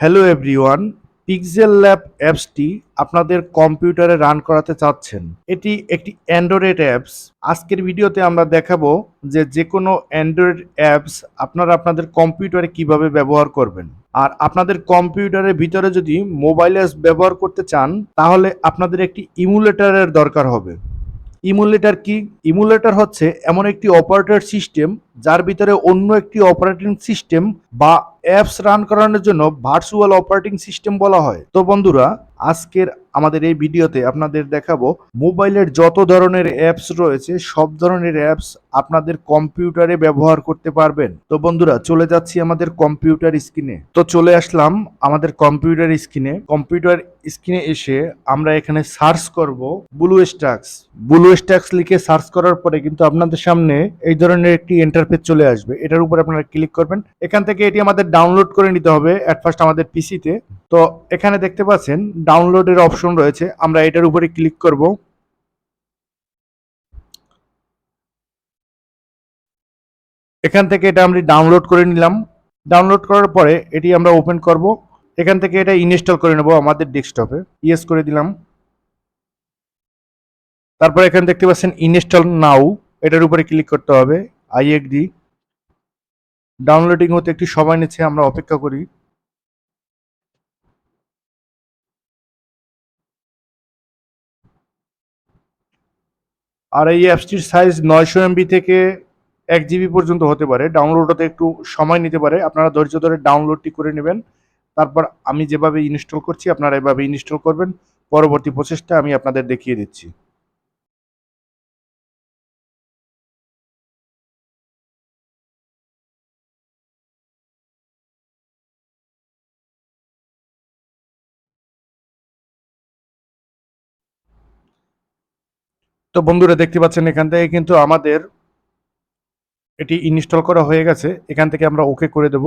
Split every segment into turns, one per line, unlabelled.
Hello everyone, pixel lab অ্যাপসটি আপনাদের কম্পিউটারে রান করাতে চাচ্ছেন। এটি একটি অ্যান্ড্রয়েড অ্যাপস। আজকের ভিডিওতে আমরা দেখাবো যে কোনো অ্যান্ড্রয়েড অ্যাপস আপনারা আপনাদের কম্পিউটারে কিভাবে ব্যবহার করবেন। আর আপনাদের কম্পিউটারের ভিতরে যদি মোবাইল অ্যাপস ব্যবহার করতে চান, তাহলে আপনাদের একটি ইমুলেটরের দরকার হবে। ইমুলেটর কি? ইমুলেটর হচ্ছে এমন একটি অপারেটর সিস্টেম যার ভিতরে অন্য একটি অপারেটিং সিস্টেম বা অ্যাপস রান করানোর জন্য ভার্চুয়াল অপারেটিং সিস্টেম বলা হয়। তো বন্ধুরা, আজকের আমাদের এই ভিডিওতে আপনাদের দেখাবো মোবাইলের যত ধরনের অ্যাপস রয়েছে সব ধরনের অ্যাপস আপনাদের কম্পিউটারে ব্যবহার করতে পারবেন। তো বন্ধুরা, চলে যাচ্ছি আমাদের কম্পিউটার স্ক্রিনে। তো চলে আসলাম আমাদের কম্পিউটার স্ক্রিনে। কম্পিউটার স্ক্রিনে এসে আমরা এখানে সার্চ করব ব্লুস্ট্যাক্স। ব্লুস্ট্যাক্স লিখে সার্চ করার পরে কিন্তু আপনাদের সামনে এই ধরনের একটি ইন্টারফেস চলে আসবে। এটার উপর আপনারা ক্লিক করবেন। এখান থেকে এটি আমাদের ডাউনলোড করে নিতে হবে এট ফার্স্ট আমাদের পিসিতে। তো এখানে দেখতে পাচ্ছেন ডাউনলোডের অপশন রয়েছে, আমরা এটার উপরে ক্লিক করব। এখান থেকে এটা আমরা ডাউনলোড করে নিলাম। ডাউনলোড করার পরে এটি আমরা ওপেন করব। এখান থেকে এটা ইনস্টল করে নেব আমাদের ডেস্কটপে। ইয়েস করে দিলাম। তারপর এখানে দেখতে পাচ্ছেন ইনস্টল নাও, এটার উপরে ক্লিক করতে হবে। I agree. ডাউনলোডিং হতে একটু সময় নিচ্ছে, আমরা অপেক্ষা করি। আর এই অ্যাপসটির সাইজ 900 এমবি থেকে 1 জিবি পর্যন্ত হতে পারে। ডাউনলোড হতে একটু সময় নিতে পারে, আপনারা ধৈর্য ধরে ডাউনলোডটি করে নেবেন। তারপর আমি যেভাবে ইনস্টল করছি আপনারা এভাবে ইনস্টল করবেন। পরবর্তী প্রসেসটা আমি আপনাদের দেখিয়ে দিচ্ছি। তো বন্ধুরা, দেখতে পাচ্ছেন এখান থেকে কিন্তু আমাদের এটি ইনস্টল করা হয়ে গেছে। এখান থেকে আমরা ওকে করে দেব।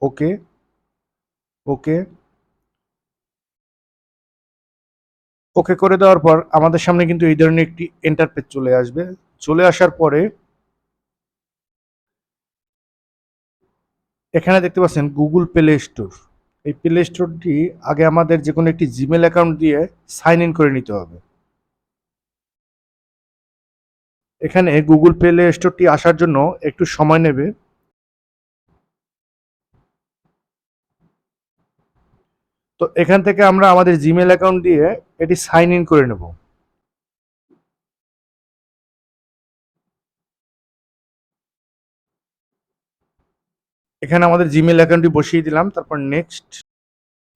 ওকে, ওকে, ওকে করে দেওয়ার পর আমাদের সামনে কিন্তু এই ধরনের একটি ইন্টারফেস চলে আসবে। চলে আসার পরে এখানে দেখতে পাচ্ছেন গুগল প্লে স্টোর। এই প্লে স্টোরটি আগে আমাদের যে কোনো একটি জিমেল অ্যাকাউন্ট দিয়ে সাইন ইন করে নিতে হবে। এখানে গুগল প্লে স্টোরটি আসার জন্য একটু সময় নেবে। তো এখান থেকে আমরা আমাদের জিমেল অ্যাকাউন্ট দিয়ে এটি সাইন ইন করে নেব। এখানে আমাদের জিমেল অ্যাকাউন্টটি বসিয়ে দিলাম, তারপর নেক্সট।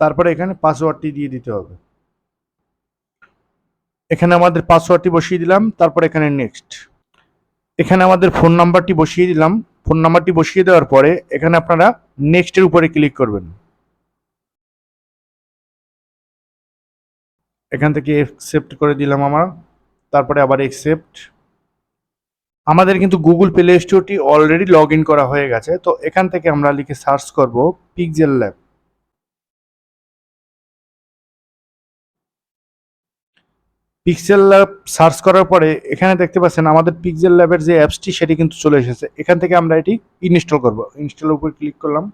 তারপরে এখানে পাসওয়ার্ডটি দিয়ে দিতে হবে। এখানে আমাদের পাসওয়ার্ডটি বসিয়ে দিলাম, তারপর এখানে নেক্সট। এখানে আমাদের ফোন নাম্বারটি বসিয়ে দিলাম। ফোন নাম্বারটি বসিয়ে দেওয়ার পরে এখানে আপনারা নেক্সটের উপরে ক্লিক করবেন। এখান থেকে অ্যাকসেপ্ট করে দিলাম আমার। তারপরে আবার অ্যাকসেপ্ট। আমাদের কিন্তু গুগল প্লে স্টোরটি অলরেডি লগ ইন করা হয়ে গেছে। তো এখান থেকে আমরা লিখে সার্চ করব pixel lab. Pixel lab search করার পরে এখানে দেখতে পাচ্ছেন আমাদের পিক্সেল ল্যাবের যে অ্যাপসটি সেটি কিন্তু চলে এসেছে। এখান থেকে আমরা এটি ইনস্টল করব। ইনস্টলের উপর ক্লিক করলাম।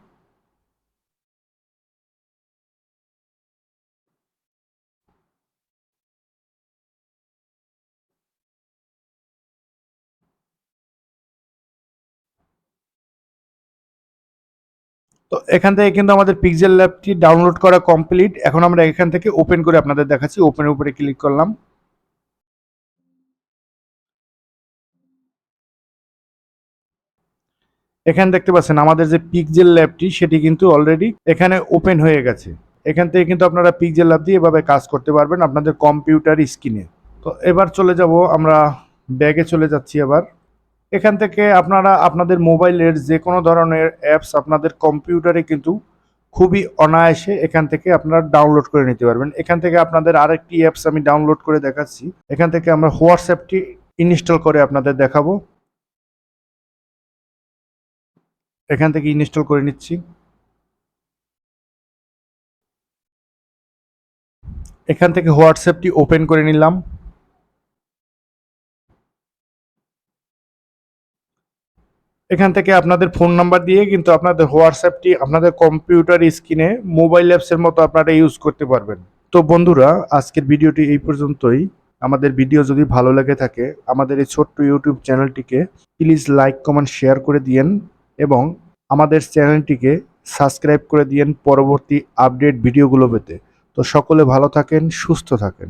তো এখান থেকে কিন্তু আমাদের পিক্সেল ল্যাবটি ডাউনলোড করা কমপ্লিট। এখন আমরা এখান থেকে ওপেন করে আপনাদের দেখাচ্ছি। ওপেনের উপরে ক্লিক করলাম। এখানে দেখতে পাচ্ছেন আমাদের যে পিক্সেল ল্যাবটি সেটি কিন্তু অলরেডি এখানে ওপেন হয়ে গেছে। এখান থেকে কিন্তু আপনারা পিক্সেল ল্যাব দিয়ে এভাবে কাজ করতে পারবেন আপনাদের কম্পিউটার স্ক্রিনে। তো এবার চলে যাব আমরা, ব্যাগে চলে যাচ্ছি এবার। এখান থেকে আপনারা আপনাদের মোবাইলের যে কোনো ধরনের অ্যাপস আপনাদের কম্পিউটারে কিন্তু খুবই অনায়াসে এখান থেকে আপনারা ডাউনলোড করে নিতে পারবেন। এখান থেকে আপনাদের আরেকটি অ্যাপস আমি ডাউনলোড করে দেখাচ্ছি। এখান থেকে আমরা হোয়াটসঅ্যাপটি ইনস্টল করে আপনাদের দেখাবো। এখান থেকে ইনস্টল করে নিচ্ছি। এখান থেকে হোয়াটসঅ্যাপটি ওপেন করে নিলাম। এখান থেকে আপনাদের ফোন নাম্বার দিয়ে কিন্তু আপনাদের হোয়াটসঅ্যাপটি আপনাদের কম্পিউটার স্ক্রিনে মোবাইল অ্যাপসের মতো আপনারা ইউজ করতে পারবেন। তো বন্ধুরা, আজকের ভিডিওটি এই পর্যন্তই। আমাদের ভিডিও যদি ভালো লেগে থাকে আমাদের এই ছোট্ট ইউটিউব চ্যানেলটিকে প্লিজ লাইক কমেন্ট শেয়ার করে দিয়েন এবং আমাদের চ্যানেলটিকে সাবস্ক্রাইব করে দিয়েন পরবর্তী আপডেট ভিডিওগুলো পেতে। তো সকলে ভালো থাকেন, সুস্থ থাকেন।